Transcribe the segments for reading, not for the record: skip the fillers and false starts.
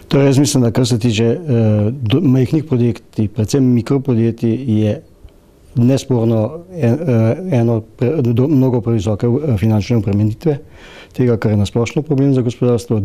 Torej, jaz mislim, da kar se tiče majhnih podjetij, predvsem mikropodjetij, je nesporno mnogo previsoke finančne obremenitve, tega, kar je nasplošno problem za gospodarstvo.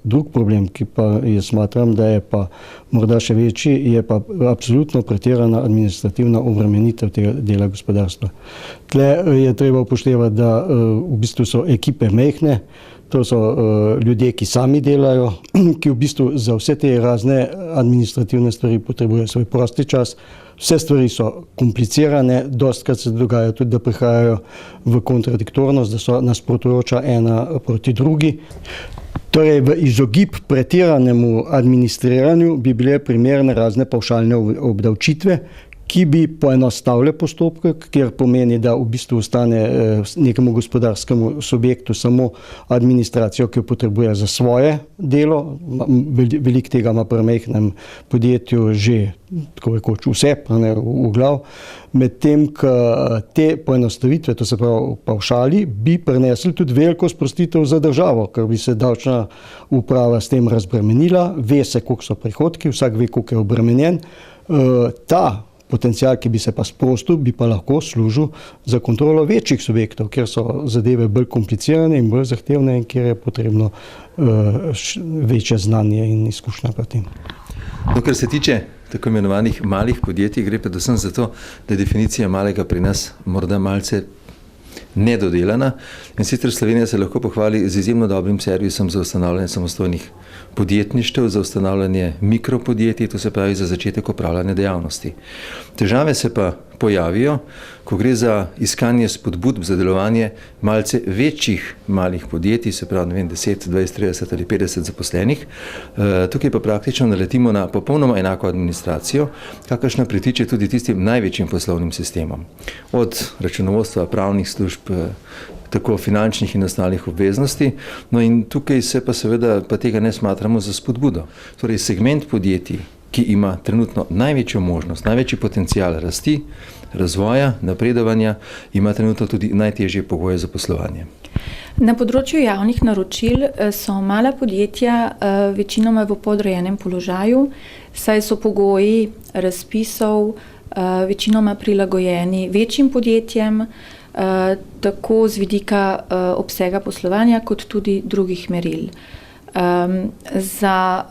Drug problem, ki pa jaz smatram, da je pa morda še večji, je pa absolutno pretirana administrativna obremenitev tega dela gospodarstva. Tle je treba upoštevati, da v bistvu so ekipe majhne, to so ljudje, ki sami delajo, ki v bistvu za vse te razne administrativne stvari potrebujejo svoj prosti čas. Vse stvari so komplicirane, dostikrat se dogaja tudi, da prihajajo v kontradiktornost, da so nasprotujoča ena proti drugi. Torej, v izogib pretiranemu administriranju bi bile primerne razne pavšalne obdavčitve, ki bi poenostavile postopke, kjer pomeni, da v bistvu ostane nekemu gospodarskemu subjektu samo administracijo, ki jo potrebuje za svoje delo. Veliko tega ima pri majhnem podjetju že tako rekoč vse, v glav. Medtem, ko te poenostavitve, to se pravi pavšali, bi prinesli tudi veliko sprostitev za državo, ker bi se davčna uprava s tem razbremenila, ve se, koliko so prihodki, vsak ve, koliko je obremenjen. Ta potencial, ki bi se pa sprostil, bi pa lahko služil za kontrolo večjih subjektov, kjer so zadeve bolj komplicirane in bolj zahtevne in kjer je potrebno večje znanje in izkušnja pri tem. No, kar se tiče tako imenovanih malih podjetij, gre predvsem za to, da je definicija malega pri nas morda malce nedodelana. In sicer Slovenija se lahko pohvali z izjemno dobrim servisom za ustanavljanje samostojnih podjetništev, za ustanavljanje mikropodjetij, to se pravi za začetek opravljanja dejavnosti. Težave se pa pojavijo, ko gre za iskanje spodbud za delovanje malce večjih malih podjetij, se pravi 10, 20, 30 ali 50 zaposlenih. Tukaj pa praktično naletimo na popolnoma enako administracijo, kakršna pritiče tudi tistim največjim poslovnim sistemom. Od računovodstva, pravnih služb, tako finančnih in ostalih obveznosti. No in tukaj se pa seveda pa tega ne smatramo za spodbudo. Torej segment podjetij, ki ima trenutno največjo možnost, največji potencial rasti, razvoja, napredovanja, ima trenutno tudi najtežje pogoje za poslovanje. Na področju javnih naročil so mala podjetja večinoma v podrejenem položaju, saj so pogoji razpisov večinoma prilagojeni večjim podjetjem, tako z vidika obsega poslovanja kot tudi drugih meril. Za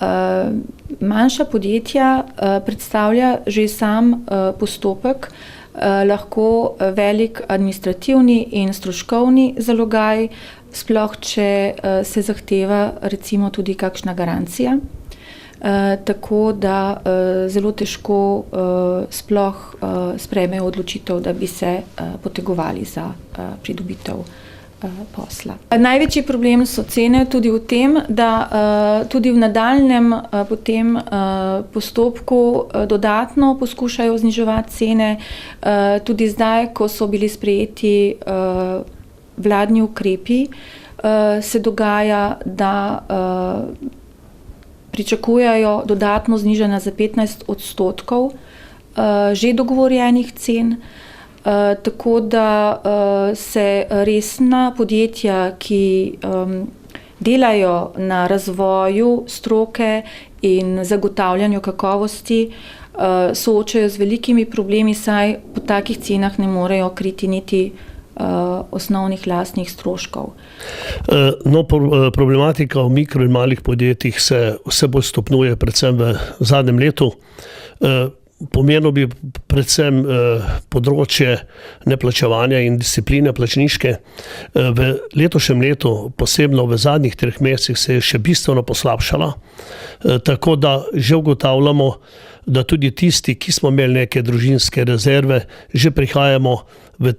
manjša podjetja predstavlja že sam postopek lahko velik administrativni in stroškovni zalogaj, sploh če se zahteva recimo tudi kakšna garancija. Tako da zelo težko sploh sprejmejo odločitev, da bi se potegovali za pridobitev posla. Največji problem so cene tudi v tem, da tudi v nadaljnjem potem postopku dodatno poskušajo zniževati cene. Tudi zdaj, ko so bili sprejeti vladni ukrepi, se dogaja, da pričakujejo dodatno znižanje za 15% že dogovorjenih cen, tako da se resna podjetja, ki delajo na razvoju stroke in zagotavljanju kakovosti, soočajo z velikimi problemi, saj po takih cenah ne morejo kriti niti osnovnih lastnih stroškov. No, problematika v mikro in malih podjetjih se vse bolj stopnjuje, predvsem v zadnjem letu. Pomenilo bi predvsem področje neplačevanja in discipline plačniške. V letošnjem letu, posebno v zadnjih 3 mesecih, se je še bistveno poslabšala, tako da že ugotavljamo, da tudi tisti, ki smo imeli neke družinske rezerve, že prihajamo v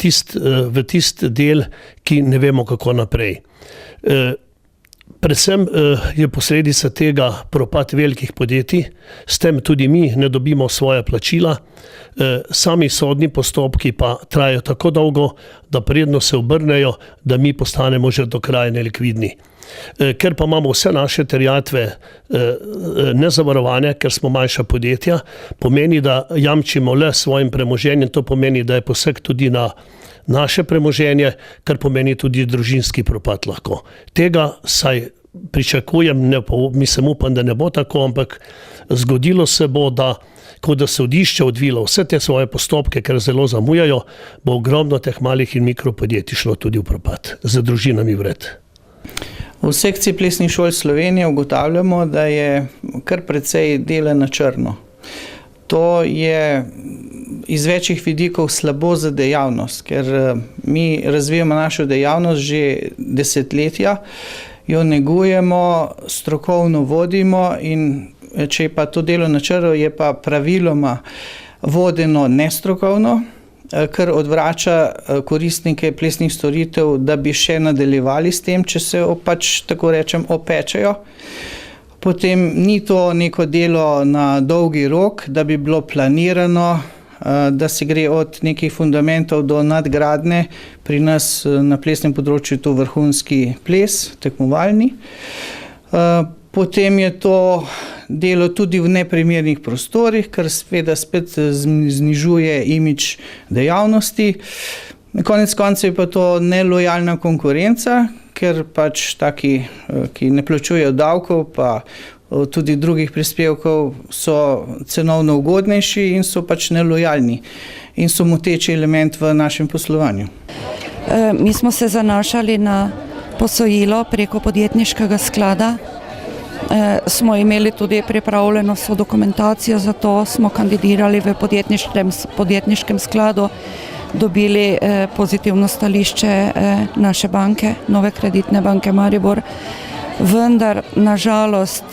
tist del, ki ne vemo, kako naprej. Predvsem je posledica tega propad velikih podjetij, s tem tudi mi ne dobimo svoje plačila, sami sodni postopki pa trajajo tako dolgo, da predno se obrnejo, da mi postanemo že do kraja nelikvidni. Ker pa imamo vse naše terjatve nezavarovane, ker smo manjša podjetja, pomeni, da jamčimo le svojim premoženjem, to pomeni, da je poseg tudi na naše premoženje, kar pomeni tudi družinski propad lahko. Tega, saj pričakujem, mislim, upam, da ne bo tako, ampak zgodilo se bo, da ko da sodišče odvilo vse te svoje postopke, ker zelo zamujajo, bo ogromno teh malih in mikropodjetij šlo tudi v propad, za družinami vred. V sekciji plesnih šol Slovenije ugotavljamo, da je kar precej dela na črno. To je iz večjih vidikov slabo za dejavnost, ker mi razvijamo našo dejavnost že desetletja, jo negujemo, strokovno vodimo in če je pa to delo na črno, je pa praviloma vodeno nestrokovno, kar odvrača koristnike plesnih storitev, da bi še nadaljevali s tem, če se pač tako rečem opečejo. Potem ni to neko delo na dolgi rok, da bi bilo planirano, da se gre od nekih fundamentov do nadgradnje. Pri nas na plesnem področju je to vrhunski ples, tekmovalni. Potem je to delo tudi v neprimernih prostorih, kar spet znižuje imidž dejavnosti. Konec koncev je pa to nelojalna konkurenca, ker pač taki, ki ne plačujejo davkov, pa tudi drugih prispevkov, so cenovno ugodnejši in so pač nelojalni in so moteči element v našem poslovanju. Mi smo se zanašali na posojilo preko podjetniškega sklada. Smo imeli tudi pripravljeno vso dokumentacijo, zato smo kandidirali v podjetniškem skladu, dobili pozitivno stališče naše banke, Nove kreditne banke Maribor, vendar nažalost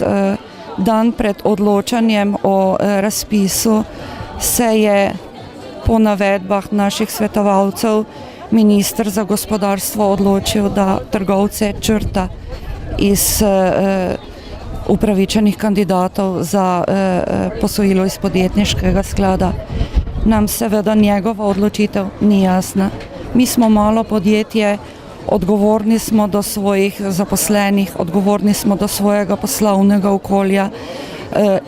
dan pred odločanjem o razpisu se je po navedbah naših svetovalcev minister za gospodarstvo odločil, da trgovce črta iz upravičenih kandidatov za posojilo iz podjetniškega sklada. Nam seveda njegova odločitev ni jasna. Mi smo malo podjetje, odgovorni smo do svojih zaposlenih, odgovorni smo do svojega poslovnega okolja.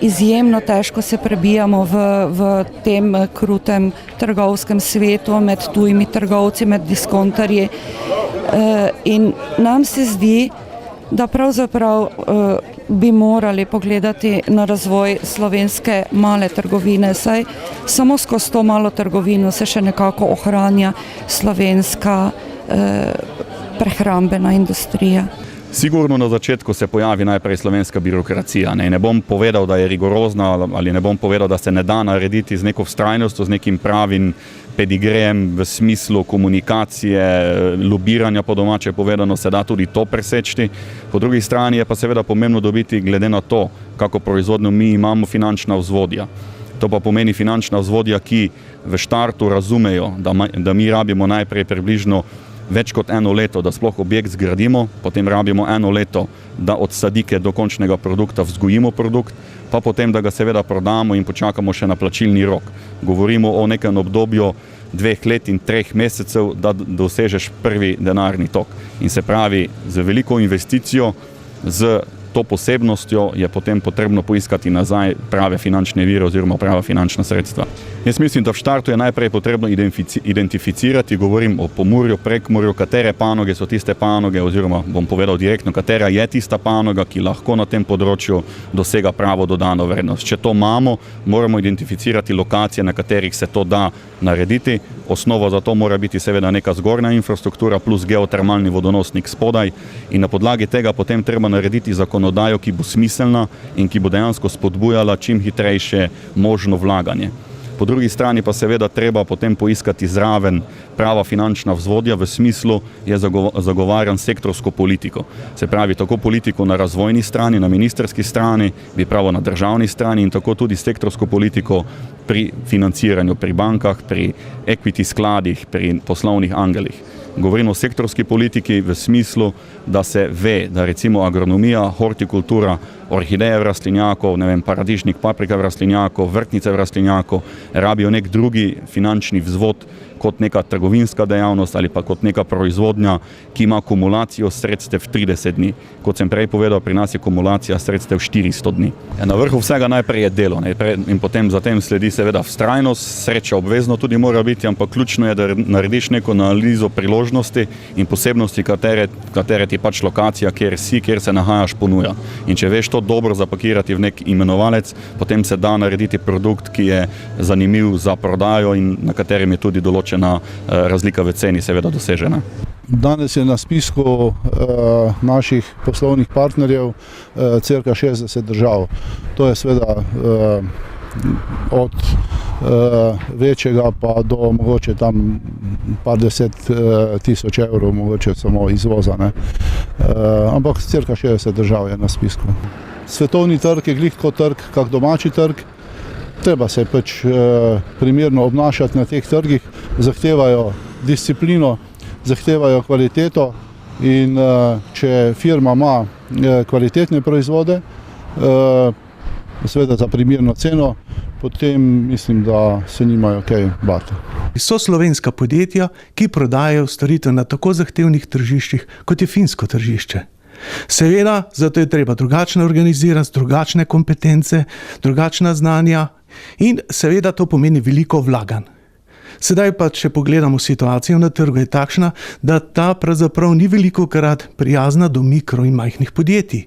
Izjemno težko se prebijamo v tem krutem trgovskem svetu med tujimi trgovci, med diskontarji. In nam se zdi, da pravzaprav bi morali pogledati na razvoj slovenske male trgovine, saj samo skozi to malo trgovino se še nekako ohranja slovenska prehrambena industrija. Sigurno na začetku se pojavi najprej slovenska birokracija. Ne bom povedal, da je rigorozna ali ne bom povedal, da se ne da narediti z neko vztrajnostjo, z nekim pravim pedigrejem v smislu komunikacije, lobiranja po domače povedano, se da tudi to presečti. Po drugi strani je pa seveda pomembno dobiti glede na to, kako proizvodno mi imamo finančna vzvodja. To pa pomeni finančna vzvodja, ki v štartu razumejo, da mi rabimo najprej približno več kot 1 leto, da sploh objekt zgradimo, potem rabimo 1 leto, da od sadike do končnega produkta vzgojimo produkt, pa potem, da ga seveda prodamo in počakamo še na plačilni rok. Govorimo o nekem obdobju 2 let in 3 mesecev, da dosežeš prvi denarni tok. In se pravi, z veliko investicijo, z to posebnostjo je potem potrebno poiskati nazaj prave finančne vire oziroma prava finančna sredstva. Jaz mislim, da v štartu je najprej potrebno identificirati, govorim o Pomurju, Prekmurju, katere panoge so tiste panoge, oziroma bom povedal direktno, katera je tista panoga, ki lahko na tem področju dosega pravo dodano vrednost. Če to imamo, moramo identificirati lokacije, na katerih se to da narediti. Osnova za to mora biti seveda neka zgornja infrastruktura plus geotermalni vodonosnik spodaj in na podlagi tega potem treba narediti zakonodajo, ki bo smiselna in ki bo dejansko spodbujala čim hitrejše možno vlaganje. Po drugi strani pa seveda treba potem poiskati zraven prava finančna vzvodja v smislu, je zagovarjan sektorsko politiko. Se pravi, tako politiko na razvojni strani, na ministerski strani, bi pravo na državni strani in tako tudi sektorsko politiko pri financiranju, pri bankah, pri equity skladih, pri poslovnih angelih. Govorimo o sektorski politiki v smislu, da se ve, da recimo agronomija, hortikultura, orhideje v rastlinjaku, paradižnik, paprika v rastlinjaku, vrtnice v rastlinjaku, rabijo nek drugi finančni vzvod kot neka trgovinska dejavnost ali pa kot neka proizvodnja, ki ima kumulacijo sredstev 30 dni. Kot sem prej povedal, pri nas je kumulacija sredstev 400 dni. Na vrhu vsega najprej je delo, ne? In potem zatem sledi seveda vztrajnost, sreča obvezno tudi mora biti, ampak ključno je, da narediš neko analizo priložnosti in posebnosti, katere ti pač lokacija, kjer se nahajaš, ponuja. In če veš to dobro zapakirati v nek imenovalec, potem se da narediti produkt, ki je zanimiv za prodajo in na katerem je tudi določena razlika v ceni seveda dosežena. Danes je na spisku naših poslovnih partnerjev cirka 60 držav. To je seveda od večjega pa do mogoče tam par 10 tisoč evrov, mogoče samo izvoza, ne. Ampak cirka 60 držav je na spisku. Svetovni trg je glih kot trg, kak domači trg. Treba se pač primerno obnašati na teh trgih, zahtevajo disciplino, zahtevajo kvaliteto in če firma ima kvalitetne proizvode, seveda za primerno ceno, potem mislim, da se nimajo kaj bati. So slovenska podjetja, ki prodajajo storitve na tako zahtevnih tržiščih, kot je finsko tržišče. Seveda, zato je treba drugačno organizirati, drugačne kompetence, drugačna znanja in seveda to pomeni veliko vlaganj. Sedaj pa, če pogledamo situacijo na trgu, je takšna, da ta pravzaprav ni velikokrat prijazna do mikro in majhnih podjetij.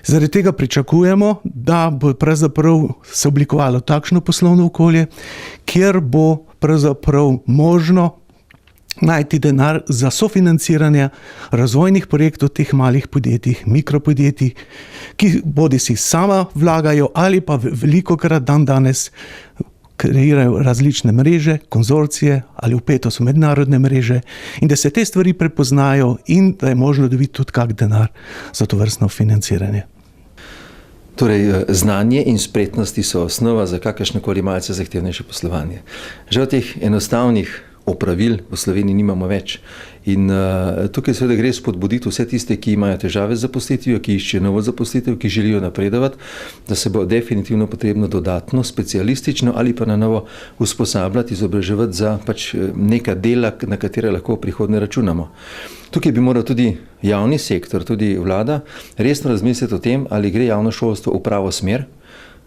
Zaradi tega pričakujemo, da bo pravzaprav se oblikovalo takšno poslovno okolje, kjer bo pravzaprav možno najti denar za sofinanciranje razvojnih projektov teh malih podjetij, mikropodjetij, ki bodisi sama vlagajo ali pa velikokrat danes kreirajo različne mreže, konzorcije ali vpetost v mednarodne mreže in da se te stvari prepoznajo in da je možno dobiti tudi kak denar za to vrstno financiranje. Torej, znanje in spretnosti so osnova za kakršnokoli malce zahtevnejše poslovanje. Žal teh enostavnih opravil v Sloveniji nimamo več. In tukaj seveda gre spodbuditi vse tiste, ki imajo težave z zaposlitvijo, ki iščejo novo zaposlitev, ki želijo napredovati, da se bo definitivno potrebno dodatno, specialistično ali pa na novo usposabljati, izobraževati za pač neka dela, na katere lahko v prihodnje računamo. Tukaj bi moral tudi javni sektor, tudi vlada, resno razmisliti o tem, ali gre javno šolstvo v pravo smer.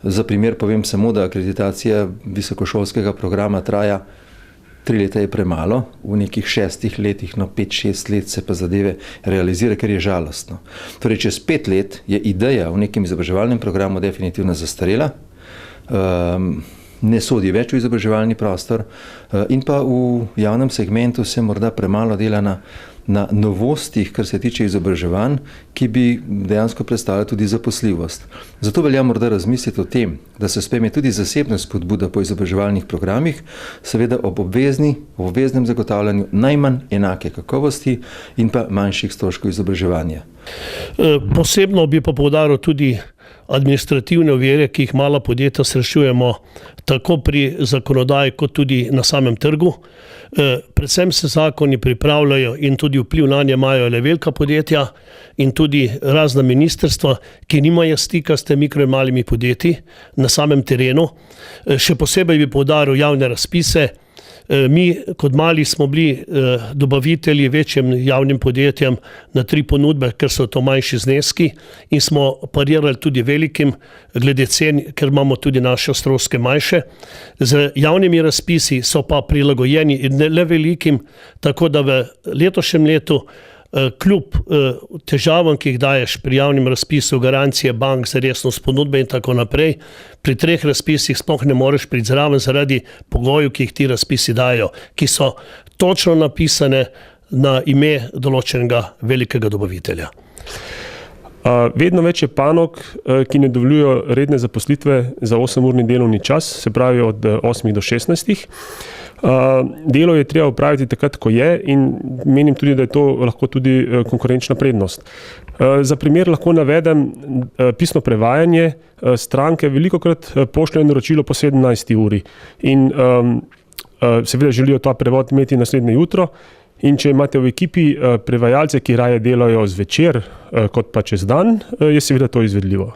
Za primer povem samo, da akreditacija visokošolskega programa traja 3 leta je premalo, v nekih 6 letih, 5-6 let se pa zadeve realizira, ker je žalostno. Torej, čez 5 let je ideja v nekem izobraževalnem programu definitivno zastarela, ne sodi več v izobraževalni prostor in pa v javnem segmentu se morda premalo dela na novostih, kar se tiče izobraževanj, ki bi dejansko predstavljali tudi zaposljivost. Zato velja morda razmisliti o tem, da se sprejme tudi zasebna spodbuda po izobraževalnih programih, seveda ob obveznem zagotavljanju najmanj enake kakovosti in pa manjših stroškov izobraževanja. Posebno bi pa poudaril tudi administrativne ovire, ki jih mala podjetja srečujemo tako pri zakonodaji kot tudi na samem trgu. Predvsem se zakoni pripravljajo in tudi vpliv na nje imajo le velika podjetja in tudi razna ministrstva, ki nimajo stika s temi mikro in malimi podjetji na samem terenu. Še posebej bi poudaril javne razpise. Mi kot mali smo bili dobavitelji večjim javnim podjetjem na 3 ponudbe, ker so to manjši zneski in smo parirali tudi velikim glede cen, ker imamo tudi naše stroške manjše. Z javnimi razpisi so pa prilagojeni in le velikim, tako da v letošnjem letu kljub težavam, ki jih daješ pri javnem razpisu, garancije bank za resnost ponudbe in tako naprej, pri 3 razpisih sploh ne moreš priti zraven zaradi pogojev, ki jih ti razpisi dajo, ki so točno napisane na ime določenega velikega dobavitelja. Vedno več je panog, ki ne dovoljujo redne zaposlitve za 8-urni delovni čas, se pravi od 8 do 16. Delo je treba opraviti takrat, ko je in menim tudi, da je to lahko tudi konkurenčna prednost. Za primer lahko navedem pisno prevajanje. Stranke velikokrat pošljajo naročilo po 17. uri in seveda želijo ta prevod imeti naslednje jutro. In če imate v ekipi prevajalce, ki raje delajo zvečer kot pa čez dan, je seveda to izvedljivo.